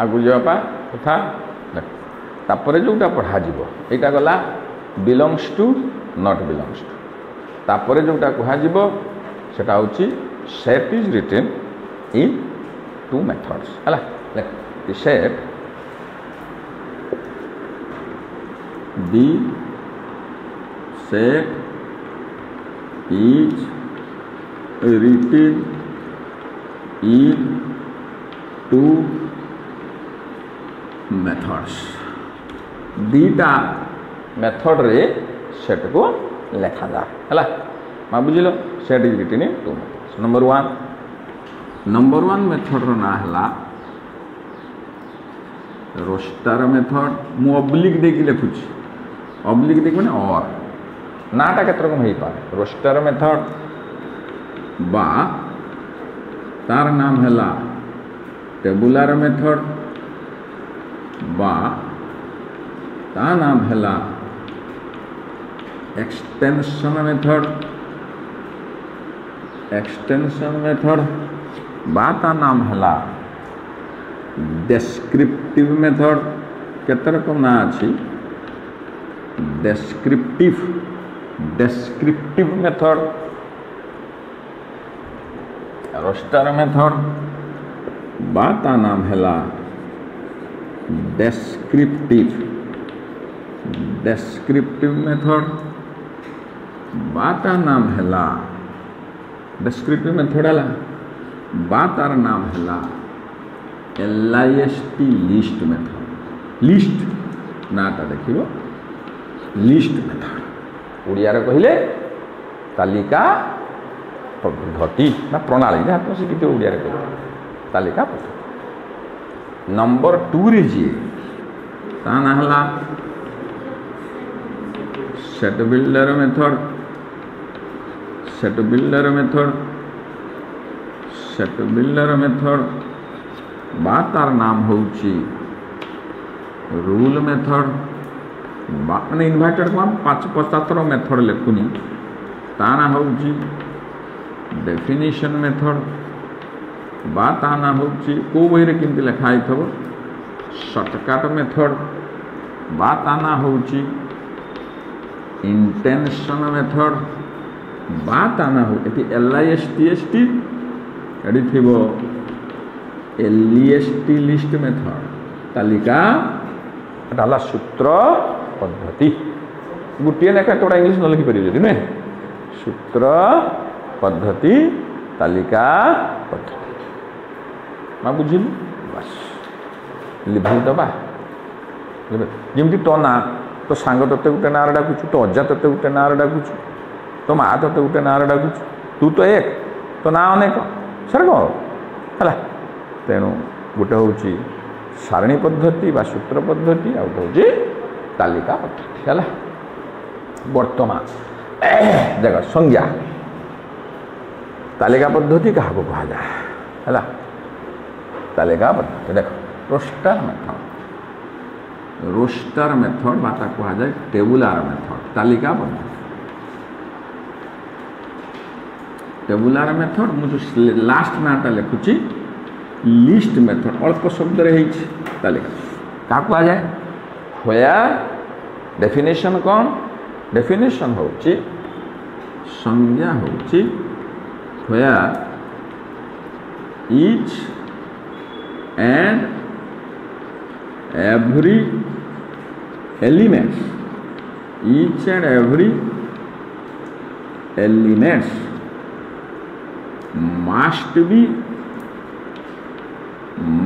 आगु जापा कथा तापर जोटा पढ़ा यहाँ गला belongs to not belongs to तापर जोटा कह सेटा होची set is written in two methods है the set the set is written in two methods दीटा मेथड रे सेट को लिखा जा है माँ बुझल set is written in two methods number one method रो ना है रोस्टर मेथड मु ऑब्लिक देकी लिखुची ऑब्लिक देख मैंने और नाटा केत रकम हो पाए रोस्टर मेथड बा तार नाम है टेबुलर मेथड बा ता नाम है एक्सटेंशन मेथड बा ता नाम है डेस्क्रिप्टिव मेथड केते रकम ना अच्छी डेस्क्रिप्टिव मेथड रोस्टर मेथड बा ता नाम है डेस्क्रिप्टिव मेथड बा ता नाम है डेस्क्रिप्टिव मेथड है बा तार नाम है LIST लिस्ट मेथड लिस्ट नाटा देखिए लिस्ट मेथड ओडिया रे कहिले तालिका पद्धति ना प्रणाली ना तो शिखित ओडिया रे कहिले तालिका पद्धति नंबर 2 रे जी ता ना हला सेट बिल्डर मेथड बा तार नाम होची रूल मेथड माने इन्वर्टेड को 5-7 मेथड लिखुनी ता ना होची डेफिनेशन मेथड बा ता ना होची को बही रे किंती लिखा ही थबो शॉर्टकट मेथड बा ता ना होची इंटेंशन मेथड बा ता ना हो एति LIST एडी थिबो LEST लिस्ट मेथड तालिका डाला सूत्र पद्धति गोटे लेखा थोड़ा इंग्लिश न लिखि पारिबे जदि नुहे सूत्र पद्धति तालिका पद्धति मां बुझिल बस लिभाई दबा जेमती तो ना तो सांग तते गोटे नार डाकुछु तो अजा तते गोटे नार डाकुछु तो माँ तते गोटे नार डाकुछु तू तो एक तो ना अनेक सर कौन है तेणु गोटे हूँ सारणी पद्धति बा सूत्र पद्धति आ गोटे हूँ तालिका पद्धति है वर्तमान देख संज्ञा तालिका पद्धति क्या कह जाए है तालिका पद्धति देख रोस्टर मेथड बाता कह जाए टेबुलर मेथड तालिका पद्धति टेबुलर मेथड मुझे लास्ट नाटा लिखुची लिस्ट मेथड अल्प शब्द रे तालिका क्या कह जाए होया डेफिनेशन कौन डेफिनेशन होची संज्ञा होची होया each and every elements each and every elements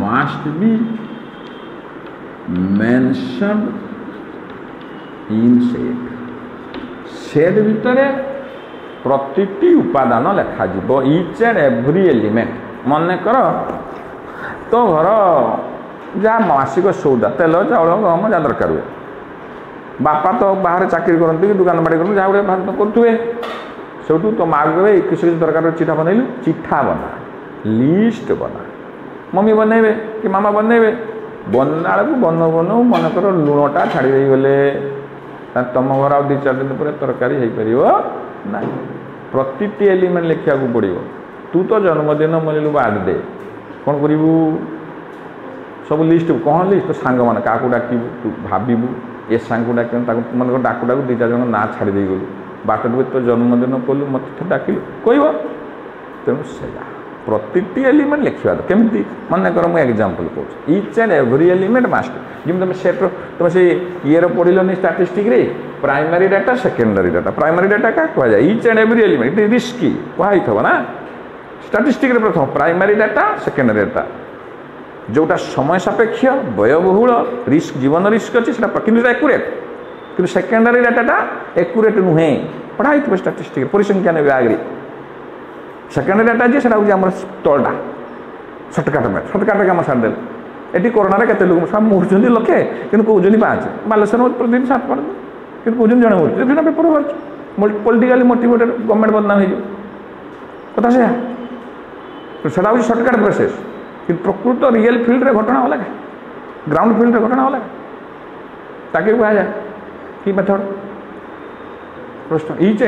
must be mentioned in set भितर प्रतिटी उपादान लिखा जीवो ईच एंड एवरी एलिमेंट मन कर तो घर जहाँ मासिक सौदा तेल चाउल गहम जहाँ दरकार हुए बापा तो बाहर चाकरी करते कि दुकान बाड़ी करते जहाँ गुड़े तो करुए सेठू तो माँ कहे 21 दरकार चिठा बनइलु चिठा बना लिस्ट बना मम्मी बनइबे कि मामा बनइबे बनला को बनऊ मनकर लुणटा छाड़ी गले तुम घर आ 2-4 दिन पर तरकारी हो पार ना प्रति एलिमेंट लिखा पड़ो तू तो जन्मदिन मिलू बर्थडे कौन करू सब लिस्ट कौन लिस्ट तो सांग मैंने क्या डाकबू तू भाबू ए सांग को डाक मन डाकू डाकू 2-4 जन ना छाड़ी गलु बाट तो जन्मदिन कलु मत डाकिलु कह तेणु से प्रति एलिमेंट लिखा तो केमती मन कर मुझे एग्जांपल कहूँ each and every element must जमी तुम सेट्र तुम से ये पढ़िलनि स्टाटिस्टिक रे primary data secondary data primary data क्या कह जाए इच एंड एवरी एलिमेंट इट रिस्की कहुई थो ना स्टाटिस्टिक प्रथम प्राइमरी डाटा सेकेंडरी डाटा जोटा समय सापेक्ष व्ययबहुल रिस्क जीवन रिस्क अच्छी कि एक्यूरेट कि सेकेंडरी डाटा एक्यूरेट नुहे पढ़ाई थे स्टाटिस्टिक परिसंख्यान विभाग सेकेंडरी डाटा जी से तलटा सर्टकट में सर्टकट कम सारिदे ये कोरोना के लोग सब मरुँच लक्षे कि कौन 5 बालेश्वर प्रतिदिन 7 पाँच कि कौन जन मरुँच विभिन्न पेपर बाहर पॉलिटिकली मोटिवेटेड गवर्नमेंट बदनाम हो कथा से सर्टकट प्रोसेस कि प्रकृत रियल फील्ड रे घटना अलग ग्राउंड फील्ड रे घटना अलग ताकि कह जाए कि मेथड प्रश्न इच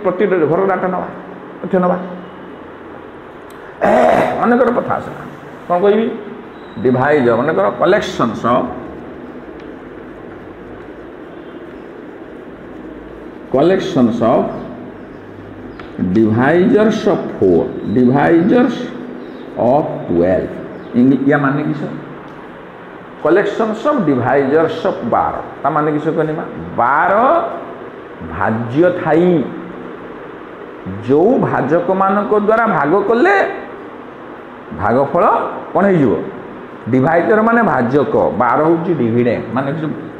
प्रति घर डाटा नवा तथ्य नवा मनकर कथा आसला कौन कह डिवाइज मनकर collections of divisors of 4 divisors of 12 या माने किस कलेक्शंस ऑफ डिवाइजर्स ऑफ 12 ता माने किस कहनी 12 भाज्य थाई जो भाजक मानक द्वारा भाग कले भागफल कौन हो डिवाइजर माने भाजक 12 हूँ डिविडेंड माने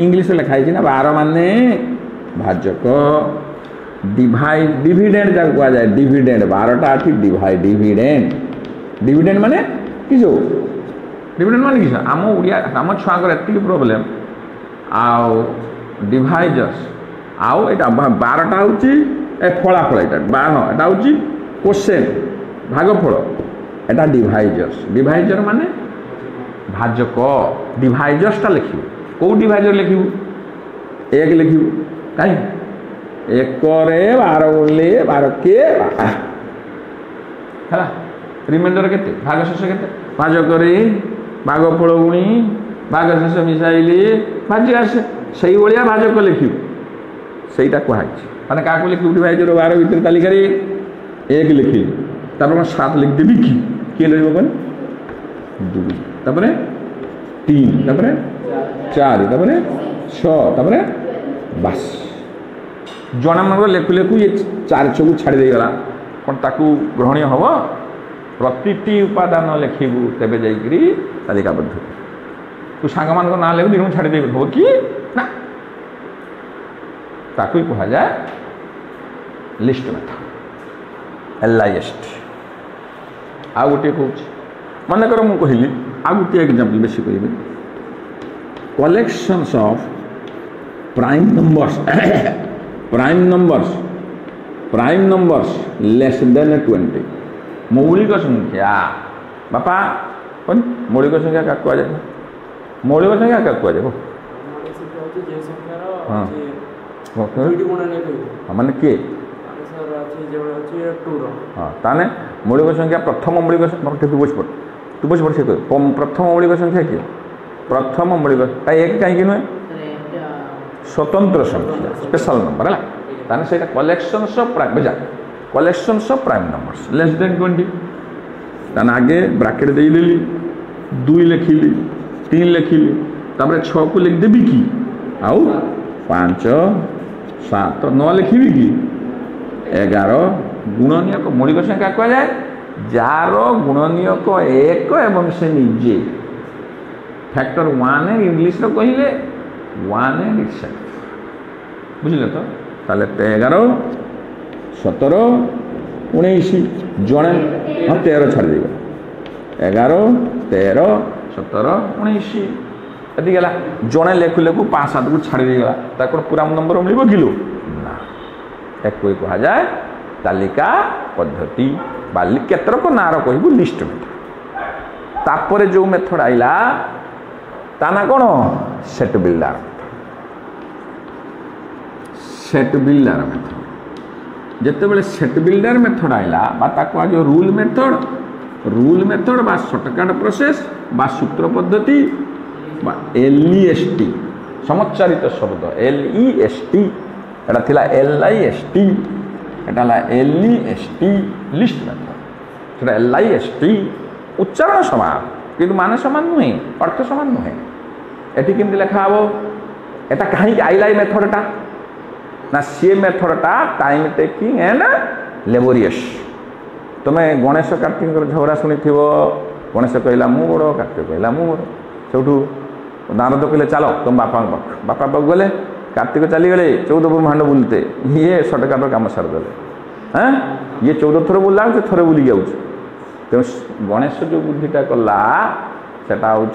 इंग्लिश लिखाई ना 12 माने भाजक डिविडेंड जहाँ कह जाए डिविडेंड 12टा अच्छी डिविडेंड डिविडेंड माने किस डिविडेंड माने किस आम ओडिया आम छुआर एति प्रोब्लेम आउ डिवाइजर्स आउ एटा 12टा हूँ फलाफल यहाँ 12 हूँ क्वेश्चन भागफल एटा डिवाइजर्स डिवाइजर माने भाजक डिवाइजर्सटा लिखू कौ डिवाइजर लिखू 1 लिखू कहीं 1 रे 12 गुणिले 12 के है रिमाइंडर के भाग शेष के भाजक भागफल गुणी भाग शेष मिसाइले भाज्य आसे से भाजक लिखू सहीटा कहुई मैंने क्या लिखू डिवाइजर 12 भितर तालिका 1 लिखिली तापर 7 लिखदेवी किए लगे 2 तापर 3 तापर 4 तापर 6 तापर बस जना मन लेखु लेखु ये 4 को छाड़देगला कौन ताकू ग्रहणीय हम प्रति उपादान लिखबू तेज जाकि तालिकाबद्ध तू सांग मान ना लिखु दिन छाड़दे हो कि ना ताकू कह जाए लिस्ट मेथड LIST आ गोटे कौन मनकर मुझे कहली आ गोटे एग्जांपल बेसी कह collections of prime numbers less than 20 मौलिक संख्या बापा कौन मौलिक संख्या क्या कह जाए मौलिक संख्या क्या कह जाए हाँ माने किए हाँ ताने मौलिक संख्या प्रथम मौलिक तू बुझ से प्रथम मौलिक संख्या किए प्रथम मौलिक एक कहीं नुहे स्वतंत्र संख्या स्पेशल नंबर है ताने से कलेक्शंस ऑफ प्राइम बेजा collections of prime numbers less than 20 ताने आगे ब्रैकेट दे देली 2 लिखिली 3 लिखिली तापर 6 को लिख देबी कि आउ 5 7 9 लिखिबी कि 11 गुणनीयक मौलिक संख्या कह जाए जार गुणनीयक 1 एवं से निजे फैक्टर 1 इंग्लिश कहले 1 एंड इटसेल्फ बुझले तो ताले 11 17 19 जड़े हाँ 13 छाड़ देगा 11 13 17 19 ये गला जड़े लेखु लेखु 5-7 को छाड़ देगा ताको पूरा नंबर मिल किलो ना एक कोई कहा जाए तालिका पद्धति केतर को नार कहबू लिस्ट मेथड तापर जो मेथड आइला ताना कौन सेट बिल्डर मेथड जिते बड़े सेट बिल्डर मेथड आइला आज रूल मेथड बा शॉर्टकट प्रोसेस बा सूत्र पद्धति LEST समुच्चारित शब्द LEST एटा थिला LIST एटा LEST लिस्ट मेथड सेटा LIST उच्चारण समान किंतु मान समान नुहे अर्थ समान नुहे एटी केमती लिखा हम एटा कहीं आइला मेथडटा ना सी मेथडटा टाइम टेकिंग एंड लेबोरियस तुम्हें गणेश कार्तिक झगड़ा शुणी थी गणेश कहला मु बड़ कार्तिक कहला मु बड़ सेठू नारद कहले चलो तुम बापा बापा गले कार्तिक चलीगले 14 ब्रह्मांड बुलते ये सर्टकट कम सारिदे हाँ ये 14 थर बुला थे बुली जाऊँ तेणु गणेश जो बुद्धिटा कला सेटा हूँ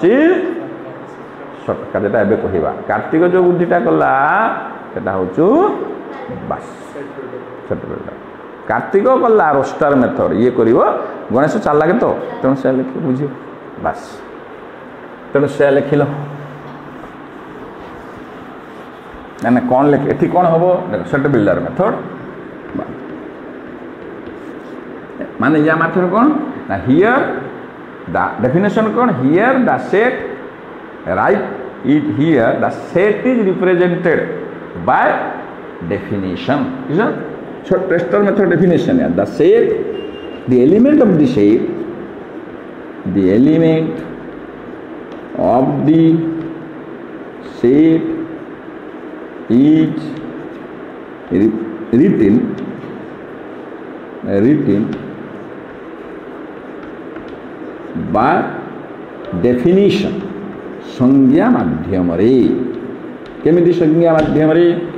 सर्टकट जेटा एवं कहवा कार्तिक जो बुद्धिटा कला सेटा हूँ बास सर्टकट कार्तिक कला रोस्टार मेथड ये कर गणेश चाल लगे तो तेणु से लिख बुझ बास तेणु से लिखिल ना कौन लिख ये कौन हम सेट बिल्डर मेथड माने या मात्र कौन ना हियर द डेफिनेशन कौन here the set right it here the set is represented by definition is tester method definition the set the element of the set the element of the set is written by definition संज्ञा माध्यम केमिति संज्ञा माध्यम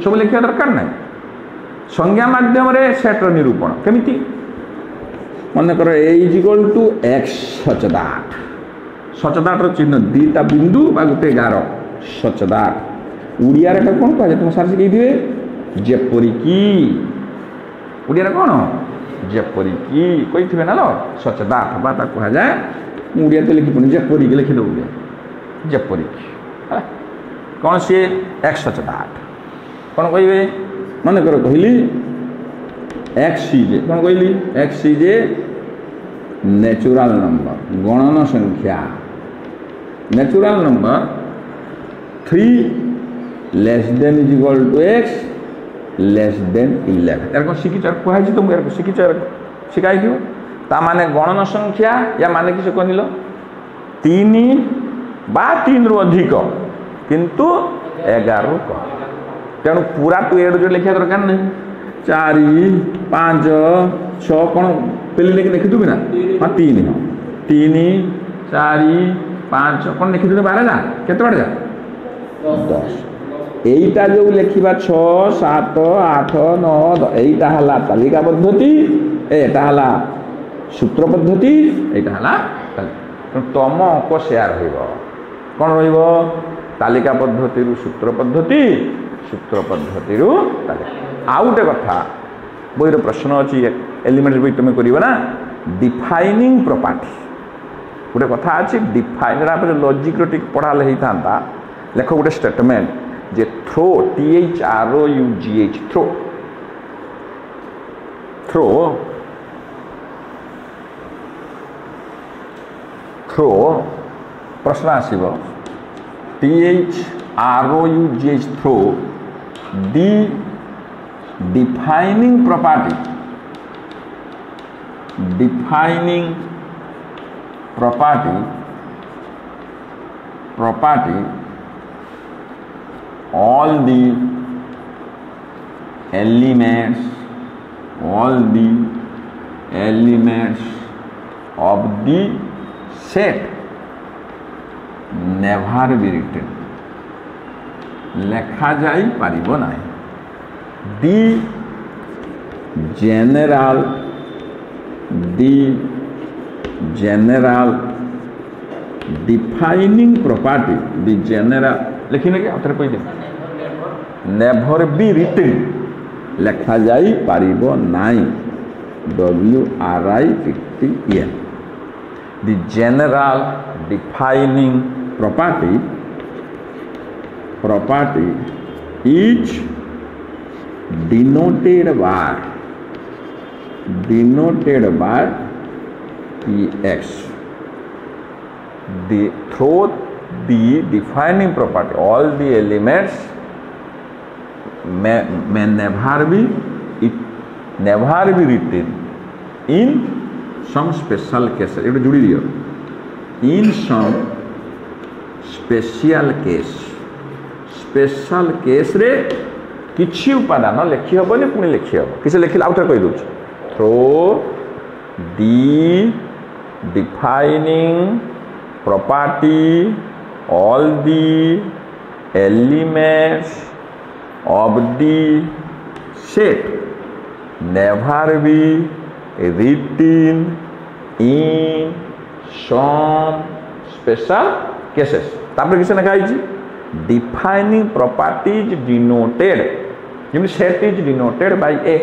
सब लिखा दरकार ना संज्ञा माध्यम सेट्र निरूपण केमिति मन कर A is equal to X such that चिन्ह दीटा बिंदु बा गोटे गार such that उड़िया कौन कह तुम सार शिखे जेपरिकी उड़िया कौन जेपरिकी कही ना लो सचदात बा कह जाए उड़िया तो लिखी जेपरिकी लिखिद जेपरिकी कौन सी एक सचदात कौन कहे मन कर कहली एक्स इज कौन कहली x is a natural number गणन संख्या natural number 3 less than is equal to x less than 11 यार कौन शिखिच कहुई तुमको यार शिखिच शिखाई थी ताने गणन संख्या या माने कि कहल 3 बा 3 रु अधिक किंतु 11 रु कम तेणु पूरा तू एड जो लिखा दरकार नहीं 4 5 6 कौन पेली लेकिन लिखिदुबी ना हाँ 3 4 5 कौन लिखिदे 12 केते बार जा 10 एटा जो लिखा 6 7 8 9 एटा हला तालिका पद्धति एटा हला सूत्र पद्धति एटा हला तम अंक सेयार हो कौन रो तालिका पद्धति सूत्र पद्धति तालिका आउ गोटे कथा बईर प्रश्न अच्छी एलिमेंट बई तुम कर डिफाइनिंग प्रॉपर्टी गोटे कथा अच्छी डिफाइन लॉजिक पढ़ा होता लेख गोटे स्टेटमेंट जे through THROUGH through through through प्रश्न आसीबो THROUGH through the defining property all the elements of the set never be written लेखा जाई पारिबो नाही the general defining property the general लिखिने के आउथरे कहि दे नेभर बी रिटन लेखा जाई पारिबो नाई WRITTEN the general defining property is denoted by PX the throat the defining property, all the elements may never be written in some special case. It is जुड़ी दियो. In some special case रे किछि उपादान लिखि हबनी पुणी लिखि hub किसे लिखिला आउथर कहि दोछ through the defining property all the elements of the set never be written in some special cases. तापर किसे लिखा है defining properties denoted जिमि set is denoted by a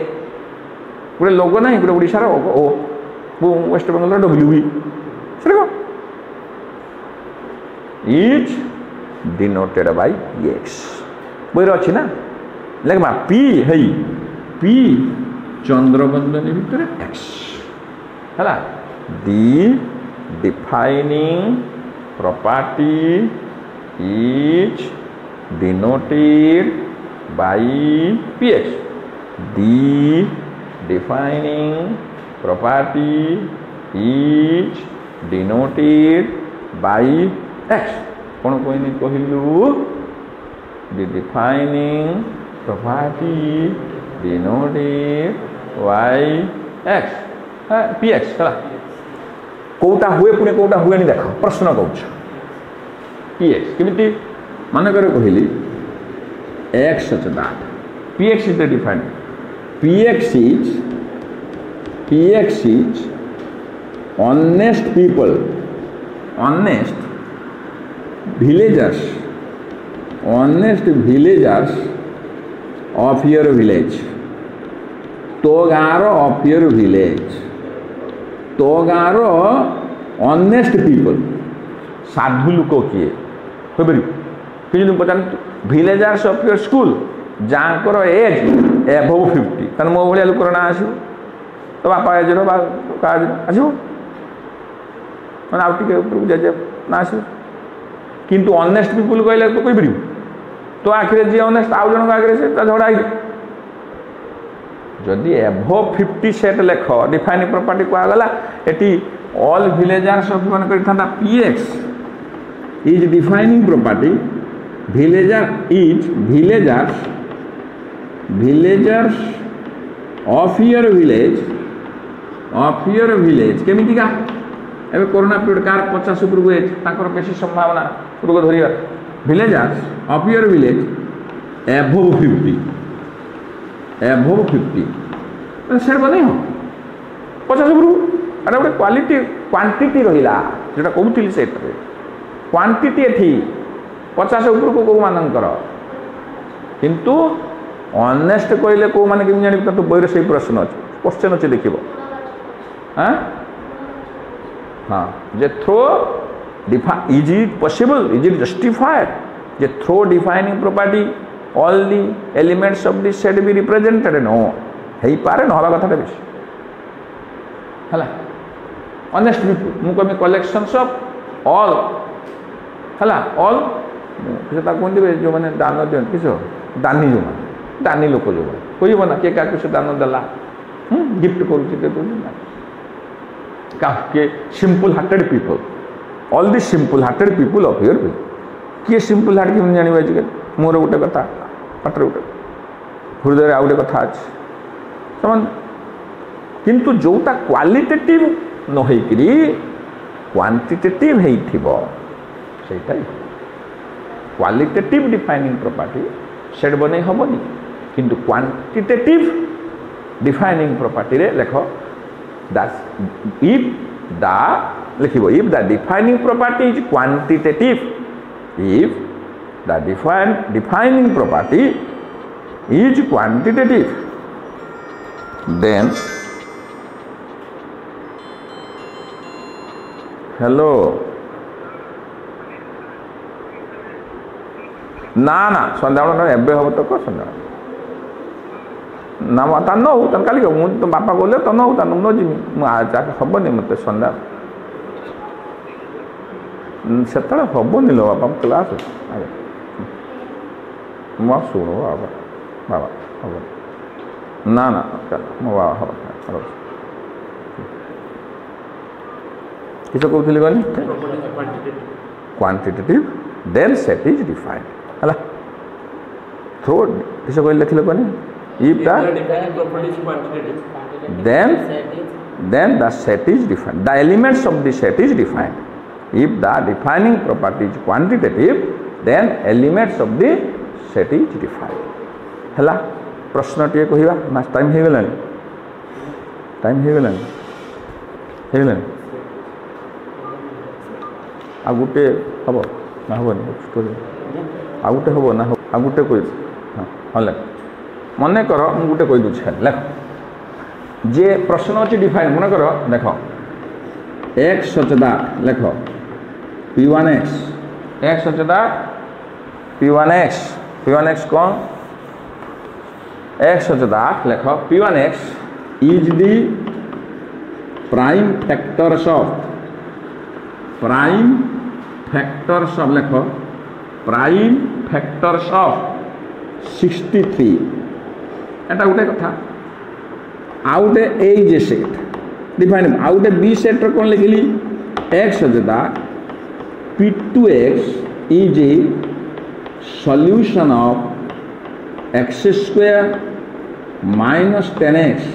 गोटे लोगो ना गोटे ओडिशा रो ओ वेस्ट बेंगल रो डब्ल्यूबी से को इज डिनोटेड बाय एक्स बोइर अछि ना लेखमा पी हेई पी चंद्रबंदनी भितर एक्स हला the defining property is denoted by px the defining property is denoted by x कौन कोई नहीं कहलु the defining property denoted by x px हला कोटा हुए पुणे कोटा हुए नहीं देख प्रश्न कहूछ px किमिति माने करे कहली x such that px is the defining px is honest people, honest villagers of your village. Togaro of your village. Togaro honest people. साधु लोक किए कि तुम पचार villagers of your school जाकर एज एबव 50 तन मो भलिया लोकर ना आसो तो बापा एज रो का आसो मन आउट के ऊपर जे ना आसो किंतु ऑनेस्ट पीपल कहले तो कोइ बरि तो आखिर जे ऑनेस्ट आउ जन आखिर से त झगड़ा आइ जदी एबव 50 सेट लेख डिफाइनिंग प्रॉपर्टी को आगला एटी ऑल विलेजर्स ऑफ मन कर थांदा px is defining property villagers of your village केमिति का एबे कोरोना पीरियड कार 50 ऊपर गए ताकर बेसी संभावना रोग धरिया villagers of your village above 50 set बनै हो 50 ऊपर अरे गोटे क्वालिटी क्वांटिटी रहिला जेटा कहउथिली सेट रे क्वांटिटी एठी 50 ऊपर को मानकर किंतु ऑनेस्ट कहले को माने कि जानि तो बहिर से प्रश्न अछि क्वेश्चन अछि देखिबो हां हां जे through is it possible is it justified जे through defining property all the elements of this set be represented no हेई पारे न हवा कथा बेस हला ऑनेस्ट पीपल मु कमे कलेक्शंस ऑफ ऑल हला ऑल से ता कोन दिबे जो माने दान देन किसो दानी जो दानी लोक जो कोई बना के का कुछ दान दला गिफ्ट करू के तो का के simple hearted people all the simple hearted people of your के सिंपल हार्ट के जानि बाजी मोर गोटे कथा पटर गोटे हृदय आ गोटे कथा अछि समान किंतु जोटा क्वालिटेटिव न होई करी क्वांटिटेटिव हेई थिबो सेटा क्वालिटेटिव डिफाइनिंग प्रॉपर्टी सेट बनै हबनी किंतु क्वांटिटेटिव डिफाइनिंग प्रॉपर्टी रे लेखो दैट इफ द लिखिबो if the defining property is quantitative if the defining property is quantitative then hello ना ना संध्या एबे हम तो को संध्या ना ता न हो तन काली मु तो बापा बोले तो न हो तन न जिमी मु आ जा हबनी मते संध्या से हेनी लो बापा क्लास मुझे शुणु बाबा बाबा हम ना ना मो बाबा हम किस कहते कहनी quantitative then set is defined है थ्रो किस कह लिखिले कहनी if the then the set is defined, the elements of the set is defined. If the defining property is quantitative, then elements of the set is defined. हला प्रश्न टे कहिबा ना time हे गेलन आ गुटे हबो ना हबो स्टोरी आ गुटे हबो ना आ गुटे कोइ हां ले मने करो मु गुटे कोइ दु छै लेख जे प्रश्न अच्छी डिफाइन मन कर देख एक्स सच दैट लेख p1x x such that p1x कौन एक्स सच दैट लेख p1x is the prime factors of लेख प्राइम फैक्टर्स ऑफ 63 एटा गोटे कथा आउटे ए जे सेट डिफाइन आउटे बी सेट कौन लिखिली एक्स सजदा p2x is a solution of x square minus 10x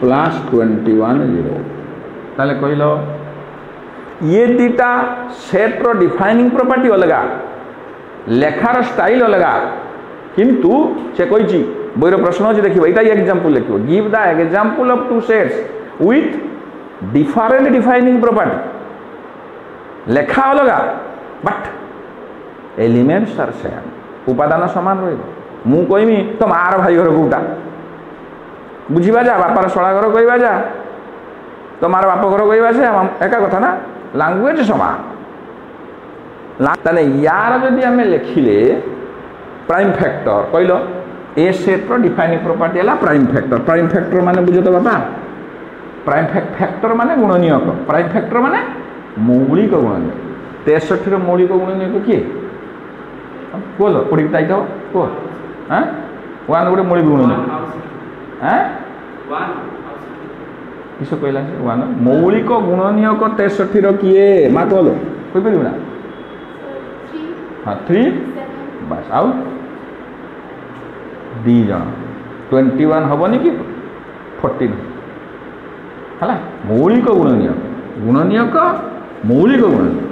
plus 21 0 ताले कहलो ये दीटा सेट रो डिफाइनिंग प्रॉपर्टी अलगा लेखार स्टाइल अलगा किंतु से कही बोर प्रश्न अच्छे देखिए यहाँ एग्जांपल लिखो give the example of two sets with different defining property लेखा अलग बट एलिमेंट्स आर सेम उपादान सामान रही मु कहमी तो मार भाई घर कौटा बुझा जा बापार शला घर कहवा जा तो मार बाप घर कहवा से एका कथा ना लैंग्वेज समान यार जदि आम लिखिले प्राइम फैक्टर कहल ए सेट रो डिफाइनिंग प्रॉपर्टी है प्राइम फैक्टर माने बुझो तो बापा प्राइम फैक्टर माने गुणनीयक प्राइम फैक्टर माने मौलिक गुणनीयक 63 मौलिक गुणनीयक किए बोल पड़ी ताइतो को हां वन गोटे मौलिक गुणनीयक हां किस कहला से वन मौलिक गुणनीयक 63 रो किए मा कहलो कोइ परिबो ना हां 3 बस आउ दी जन 21 हेनी कि 14 है मौलिक गुणनीयक मौलिक गुणनीयक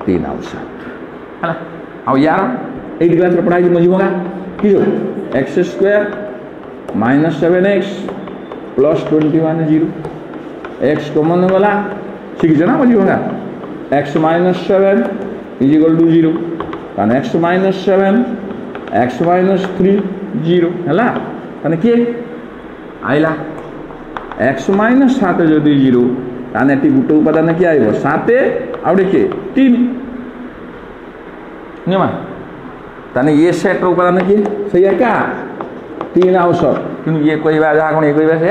3 अंश है यार 8 क्लास पढ़ाई बुझा कि x square minus 7x plus 21 0 x common गला सीख ना बुझा x minus 7 is equal to 0 कारण एक्स माइनस 7 x माइनस 3 0 है किए आइला x माइनस 7 जदि 0 ताने गोटे उपादान किए आइब 7 आउटे किए 3 निमा ताने ये सेट उपादान किए सही है क्या 3 अंश कि ये कहवा जहाँ कौन ये कहवा से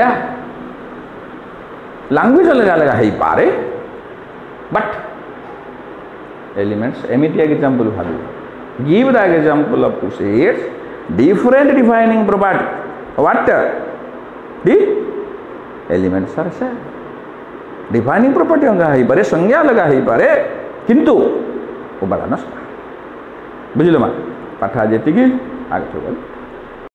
लैंग्वेज अलग अलग हो पारे बट एलिमेंट्स एमती एग्जांपल भाव give the example of two sets different defining property what the elements are same defining property अलग हो पारे संज्ञा अलग हो पारे किंतु उपादान बुझल मा पाठ जी आगे